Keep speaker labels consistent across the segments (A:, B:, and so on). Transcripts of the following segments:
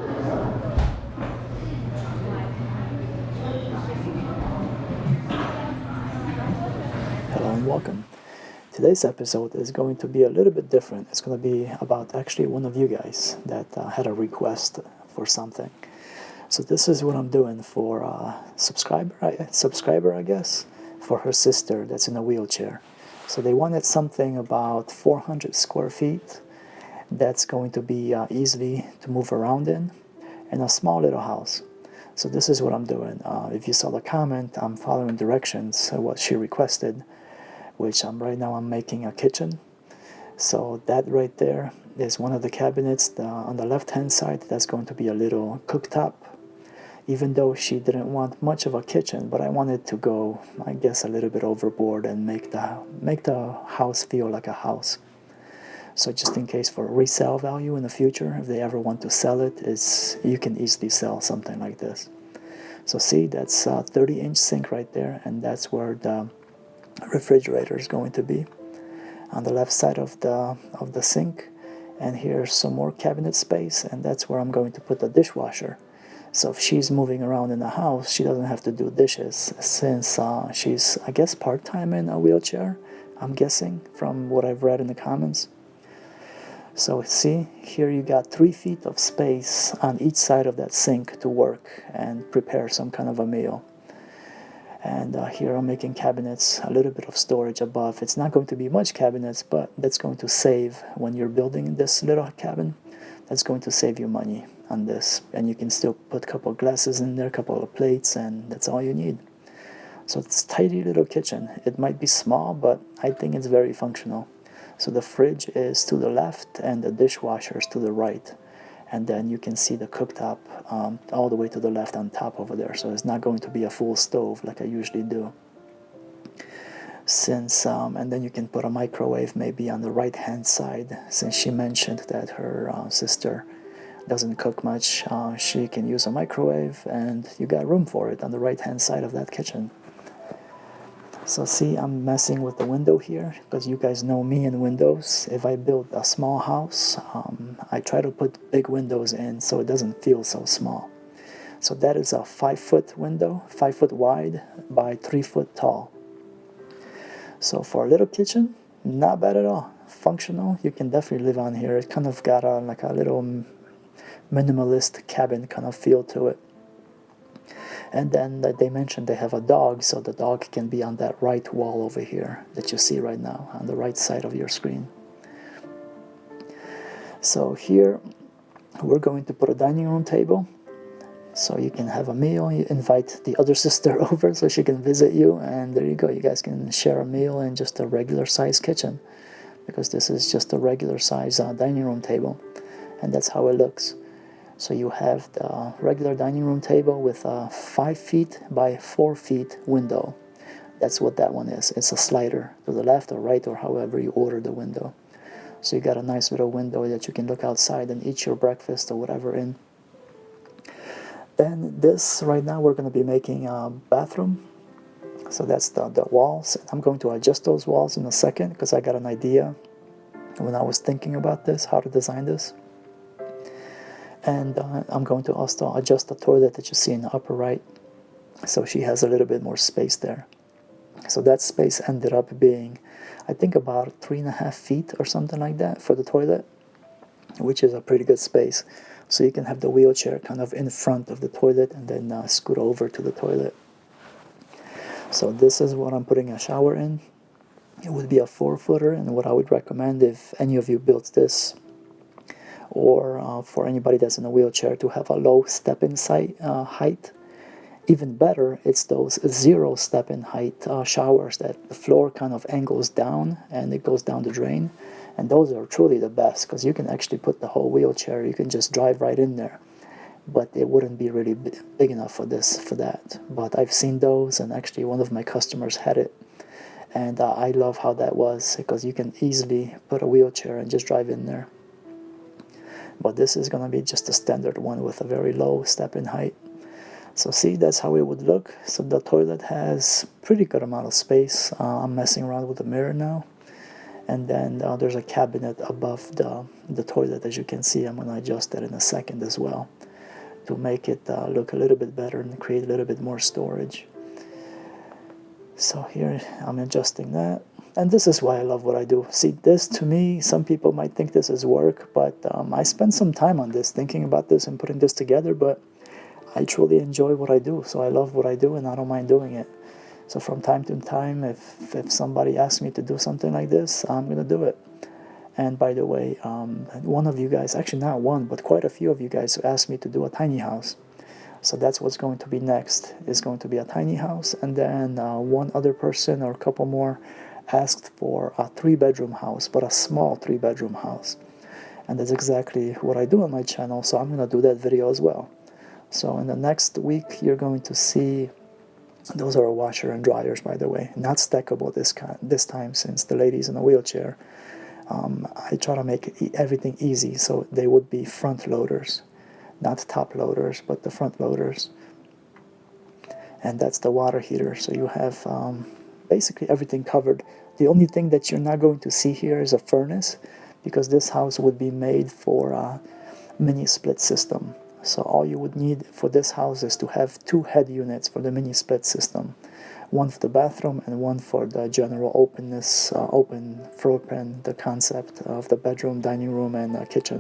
A: Hello and welcome. Today's episode is going to be a little bit different. It's going to be about actually one of you guys that had a request for something. So this is what I'm doing for a subscriber, I guess, for her sister that's in a wheelchair. So they wanted something about 400 square feet that's going to be easily to move around in, and a small little house. So this is what I'm doing. If you saw the comment, I'm following directions, what she requested, which right now I'm making a kitchen. So that right there is one of the cabinets. On the left hand side, that's going to be a little cooktop. Even though she didn't want much of a kitchen, but I wanted to go, I guess, a little bit overboard and make the house feel like a house. So just in case for resale value in the future, if they ever want to sell it, you can easily sell something like this. So see, that's a 30-inch sink right there, and that's where the refrigerator is going to be on the left side of the sink. And here's some more cabinet space, and that's where I'm going to put the dishwasher. So if she's moving around in the house, she doesn't have to do dishes, since she's, I guess, part-time in a wheelchair, I'm guessing, from what I've read in the comments. So see, here you got 3 feet of space on each side of that sink to work and prepare some kind of a meal. And here I'm making cabinets, a little bit of storage above. It's not going to be much cabinets, but that's going to save, when you're building this little cabin, that's going to save you money on this. And you can still put a couple of glasses in there, a couple of plates, and that's all you need. So it's a tidy little kitchen. It might be small, but I think it's very functional. So the fridge is to the left and the dishwasher is to the right. And then you can see the cooktop all the way to the left on top over there. So it's not going to be a full stove like I usually do. And then you can put a microwave maybe on the right hand side. Since she mentioned that her sister doesn't cook much, she can use a microwave, and you got room for it on the right hand side of that kitchen. So see, I'm messing with the window here, because you guys know me and windows. If I build a small house, I try to put big windows in so it doesn't feel so small. So that is a 5-foot window, 5 foot wide by 3 foot tall. So for a little kitchen, not bad at all. Functional, you can definitely live on here. It kind of got a little minimalist cabin kind of feel to it. And then they mentioned they have a dog, so the dog can be on that right wall over here that you see right now, on the right side of your screen. So here we're going to put a dining room table, so you can have a meal. You invite the other sister over so she can visit you, and there you go. You guys can share a meal in just a regular size kitchen, because this is just a regular size dining room table, and that's how it looks. So you have the regular dining room table with a 5 feet by 4 feet window. That's what that one is. It's a slider to the left or right, or however you order the window. So you got a nice little window that you can look outside and eat your breakfast or whatever in. Then this, right now we're going to be making a bathroom. So that's the walls. I'm going to adjust those walls in a second, because I got an idea when I was thinking about this, how to design this. And I'm going to also adjust the toilet that you see in the upper right, so she has a little bit more space there. So that space ended up being, I think, about 3.5 feet or something like that for the toilet, which is a pretty good space. So you can have the wheelchair kind of in front of the toilet and then scoot over to the toilet. So this is what I'm putting a shower in. It would be a 4-footer, and what I would recommend, if any of you built this, or for anybody that's in a wheelchair, to have a low step-in height. Even better, it's those 0 step-in height showers that the floor kind of angles down and it goes down the drain. And those are truly the best, because you can actually put the whole wheelchair, you can just drive right in there. But it wouldn't be really big enough for that. But I've seen those, and actually one of my customers had it. And I love how that was, because you can easily put a wheelchair and just drive in there. But this is going to be just a standard one with a very low step-in height. So see, that's how it would look. So the toilet has pretty good amount of space. I'm messing around with the mirror now. And then there's a cabinet above the toilet, as you can see. I'm going to adjust that in a second as well. to make it look a little bit better and create a little bit more storage. So here I'm adjusting that. And this is why I love what I do. See, this to me, some people might think this is work, but I spend some time on this, thinking about this and putting this together, but I truly enjoy what I do. So I love what I do and I don't mind doing it. So from time to time, if somebody asks me to do something like this, I'm going to do it. And by the way, one of you guys, actually not one, but quite a few of you guys asked me to do a tiny house. So that's what's going to be next. It's going to be a tiny house. And then one other person or a couple more asked for a 3-bedroom house, but a small 3-bedroom house. And that's exactly what I do on my channel. So I'm going to do that video as well. So in the next week, you're going to see, those are washer and dryers, by the way, not stackable this time, since the lady's in a wheelchair. I try to make everything easy, so they would be front loaders, not top loaders, but the front loaders. And that's the water heater, so you have basically everything covered. The only thing that you're not going to see here is a furnace, because this house would be made for a mini split system. So all you would need for this house is to have 2 head units for the mini split system. One for the bathroom and one for the general openness, open floor plan, the concept of the bedroom, dining room, and kitchen.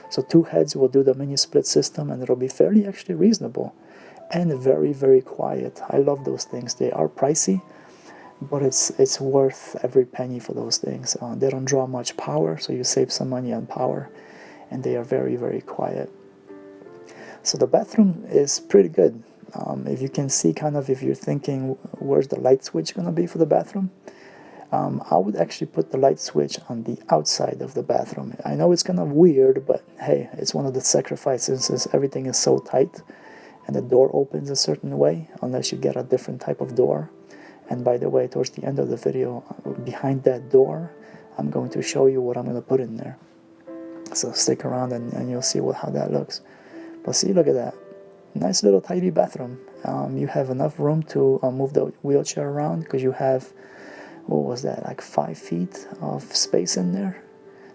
A: So 2 heads will do the mini split system, and it'll be fairly actually reasonable and very, very quiet. I love those things. They are pricey, but it's worth every penny for those things. They don't draw much power, so you save some money on power, and they are very, very quiet. So the bathroom is pretty good. If you can see, kind of, if you're thinking, where's the light switch going to be for the bathroom? I would actually put the light switch on the outside of the bathroom. I know it's kind of weird, but hey, it's one of the sacrifices, since everything is so tight and the door opens a certain way, unless you get a different type of door. And by the way, towards the end of the video, behind that door, I'm going to show you what I'm going to put in there. So stick around and you'll see how that looks. But see, look at that. Nice little tidy bathroom. You have enough room to move the wheelchair around, because you have, what was that, like 5 feet of space in there.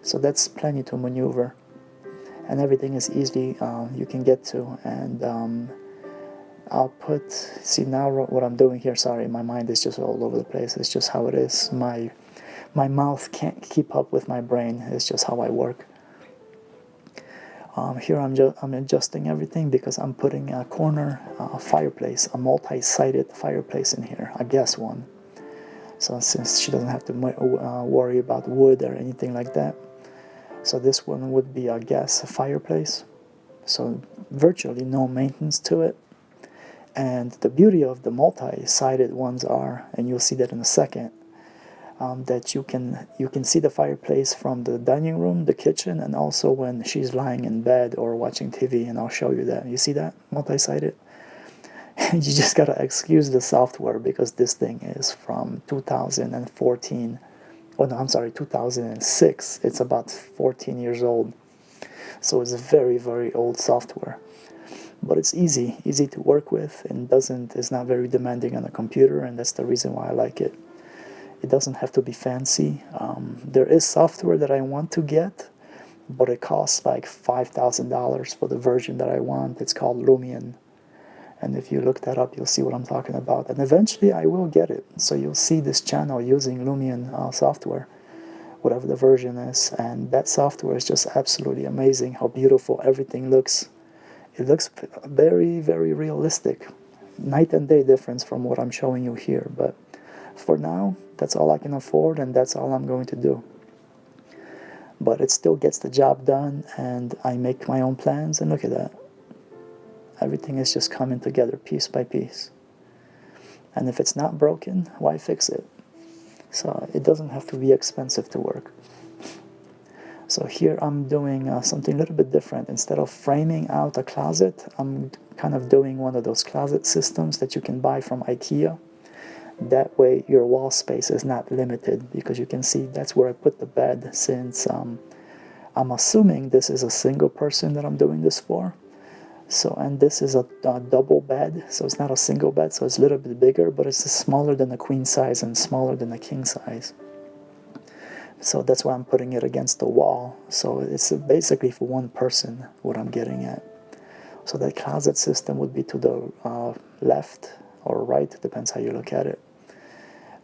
A: So that's plenty to maneuver. And everything is easily, you can get to. And I'll put, see now what I'm doing here, sorry, my mind is just all over the place. It's just how it is. My mouth can't keep up with my brain. It's just how I work. Here I'm adjusting everything, because I'm putting a corner fireplace, a multi-sided fireplace in here, a gas one. So since she doesn't have to worry about wood or anything like that. So this one would be a gas fireplace. So virtually no maintenance to it. And the beauty of the multi-sided ones are, and you'll see that in a second, that you can see the fireplace from the dining room, the kitchen, and also when she's lying in bed or watching TV, and I'll show you that. You see that? Multi-sided? You just gotta excuse the software, because this thing is from 2014. Oh no, I'm sorry, 2006. It's about 14 years old. So it's a very, very old software. But it's easy to work with, and it's not very demanding on a computer, and that's the reason why I like it. It doesn't have to be fancy. There is software that I want to get, but it costs like $5,000 for the version that I want. It's called Lumion. And if you look that up, you'll see what I'm talking about. And eventually I will get it. So you'll see this channel using Lumion software, whatever the version is. And that software is just absolutely amazing, how beautiful everything looks. It looks very, very realistic. Night and day difference from what I'm showing you here. But for now, that's all I can afford, and that's all I'm going to do. But it still gets the job done, and I make my own plans, and look at that. Everything is just coming together piece by piece. And if it's not broken, why fix it? So it doesn't have to be expensive to work. So here I'm doing something a little bit different. Instead of framing out a closet, I'm kind of doing one of those closet systems that you can buy from IKEA. That way your wall space is not limited, because you can see that's where I put the bed, since I'm assuming this is a single person that I'm doing this for. So, and this is a double bed, so it's not a single bed, so it's a little bit bigger, but it's smaller than a queen size and smaller than a king size. So that's why I'm putting it against the wall. So it's basically for one person what I'm getting at. So that closet system would be to the left or right, depends how you look at it,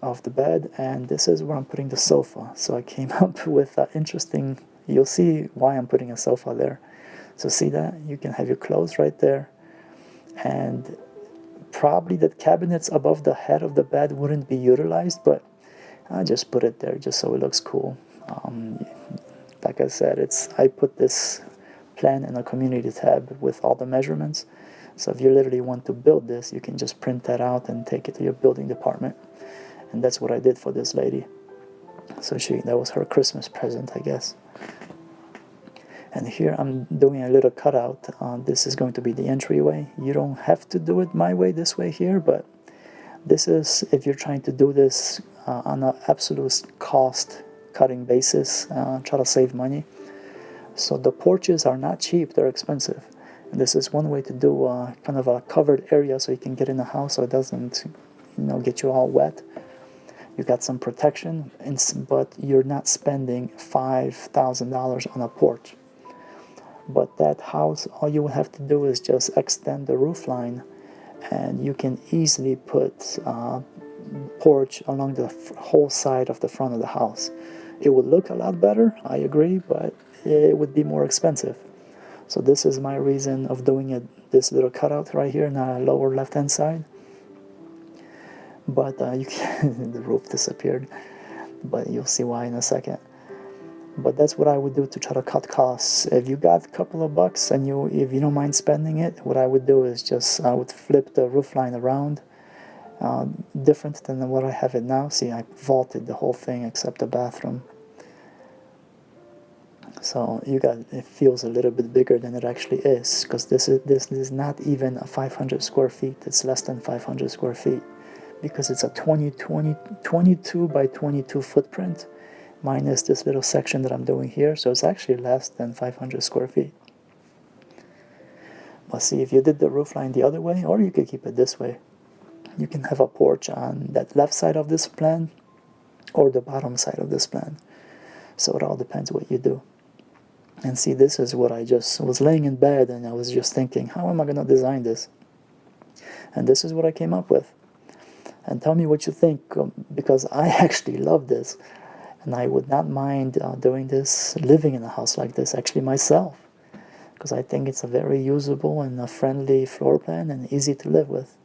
A: of the bed. And this is where I'm putting the sofa. So I came up with interesting, you'll see why I'm putting a sofa there. So see that? You can have your clothes right there. And probably the cabinets above the head of the bed wouldn't be utilized, but I just put it there just so it looks cool. Like I said, I put this plan in a community tab with all the measurements. So if you literally want to build this, you can just print that out and take it to your building department. And that's what I did for this lady. So that was her Christmas present, I guess. And here I'm doing a little cutout. This is going to be the entryway. You don't have to do it my way, this way here, but this is if you're trying to do this on an absolute cost cutting basis, try to save money. So the porches are not cheap, they're expensive. And this is one way to do kind of a covered area so you can get in the house so it doesn't get you all wet. You got some protection, but you're not spending $5,000 on a porch. But that house, all you would have to do is just extend the roof line, and you can easily put porch along the whole side of the front of the house. It would look a lot better, I agree, but it would be more expensive. So this is my reason of doing it, this little cutout right here in the lower left hand side. But you can the roof disappeared, but you'll see why in a second. But that's what I would do to try to cut costs. If you got a couple of bucks and if you don't mind spending it, what I would do is I would flip the roof line around, different than what I have it now. See, I vaulted the whole thing except the bathroom. So it feels a little bit bigger than it actually is, because this is not even a 500 square feet. It's less than 500 square feet, because it's a 22 by 22 footprint, minus this little section that I'm doing here, so it's actually less than 500 square feet. But see, if you did the roof line the other way, or you could keep it this way, you can have a porch on that left side of this plan, or the bottom side of this plan. So it all depends what you do. And see, this is what I just was laying in bed, and I was just thinking, how am I going to design this? And this is what I came up with. And tell me what you think, because I actually love this. And I would not mind doing this, living in a house like this, actually myself. Because I think it's a very usable and a friendly floor plan and easy to live with.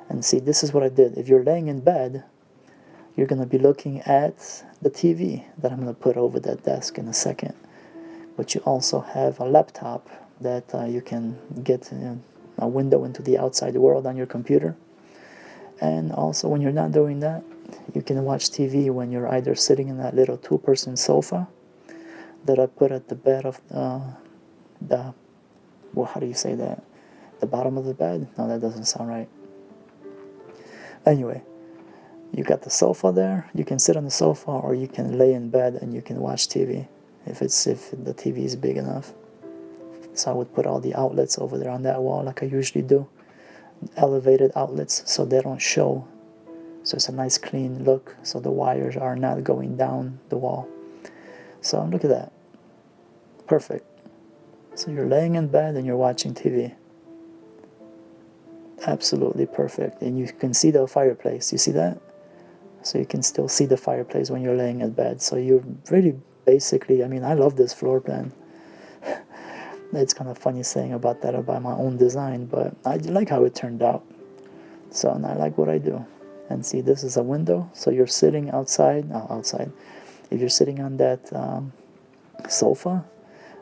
A: And see, this is what I did. If you're laying in bed, you're going to be looking at the TV that I'm going to put over that desk in a second. But you also have a laptop that you can get a window into the outside world on your computer. And also, when you're not doing that, you can watch TV when you're either sitting in that little two-person sofa that I put at the bed of how do you say that? The bottom of the bed? No, that doesn't sound right. Anyway, you got the sofa there. You can sit on the sofa, or you can lay in bed and you can watch TV if the TV is big enough. So I would put all the outlets over there on that wall like I usually do. Elevated outlets so they don't show. So it's a nice clean look, so the wires are not going down the wall. So look at that. Perfect. So you're laying in bed and you're watching TV. Absolutely perfect. And you can see the fireplace. You see that? So you can still see the fireplace when you're laying in bed. So you're really basically, I love this floor plan. It's kind of funny saying about my own design, but I like how it turned out. So, and I like what I do. And see, this is a window, so you're sitting outside. If you're sitting on that sofa,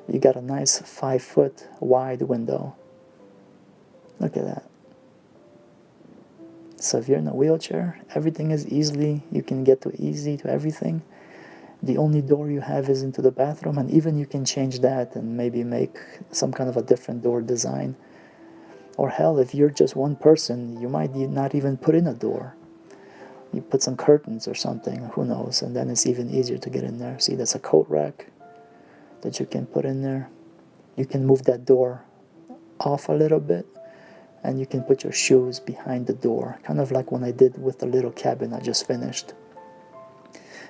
A: you got a nice 5-foot wide window. Look at that. So if you're in a wheelchair, everything is you can get easy to everything. The only door you have is into the bathroom, and even you can change that and maybe make some kind of a different door design. Or hell, if you're just one person, you might not even put in a door. You put some curtains or something, who knows, and then it's even easier to get in there. See, that's a coat rack that you can put in there. You can move that door off a little bit, and you can put your shoes behind the door, kind of like when I did with the little cabin I just finished.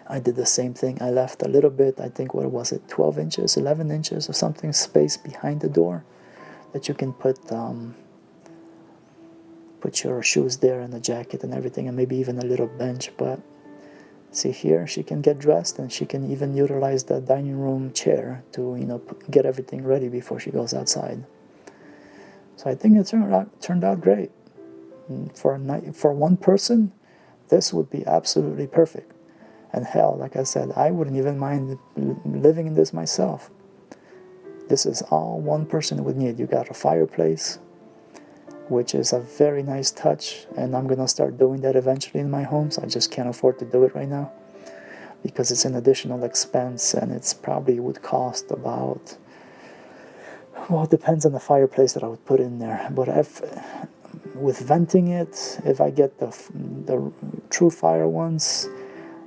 A: I did the same thing. I left a little bit, I think, 12 inches, 11 inches or something, space behind the door that you can put your shoes there and a jacket and everything, and maybe even a little bench. But see here, she can get dressed, and she can even utilize the dining room chair to, get everything ready before she goes outside. So I think it turned out great. For one person, this would be absolutely perfect. And hell, like I said, I wouldn't even mind living in this myself. This is all one person would need. You got a fireplace, which is a very nice touch, and I'm gonna start doing that eventually in my homes. I just can't afford to do it right now because it's an additional expense, and it's probably would cost about, well, it depends on the fireplace that I would put in there. But with venting it, if I get the true fire ones,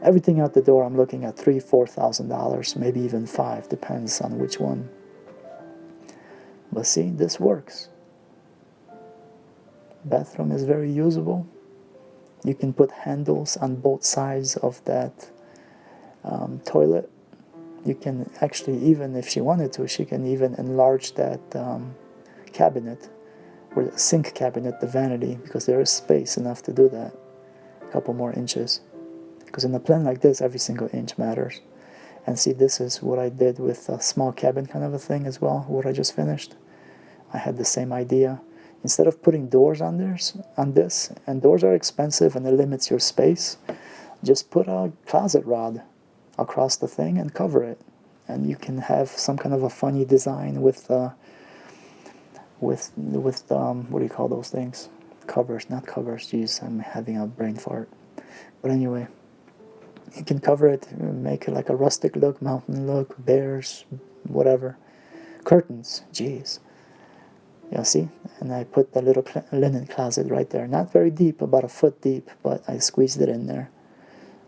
A: everything out the door, I'm looking at $3,000-$4,000, maybe even $5,000, depends on which one. But see, this works. Bathroom is very usable. You can put handles on both sides of that toilet. You can actually, even if she wanted to, she can even enlarge that cabinet, or the sink cabinet, the vanity, because there is space enough to do that. A couple more inches. Because in a plan like this, every single inch matters. And see, this is what I did with a small cabin kind of a thing as well, what I just finished. I had the same idea. Instead of putting doors on this, and doors are expensive and it limits your space, just put a closet rod across the thing and cover it. And you can have some kind of a funny design with what do you call those things? Covers, not covers. Jeez, I'm having a brain fart. But anyway, you can cover it, make it like a rustic look, mountain look, bears, whatever. Curtains, jeez. You see? And I put the little linen closet right there. Not very deep, about 1 foot deep, but I squeezed it in there.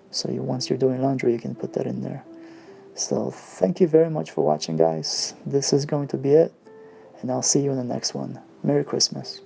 A: So once you're doing laundry, you can put that in there. So thank you very much for watching, guys. This is going to be it, and I'll see you in the next one. Merry Christmas.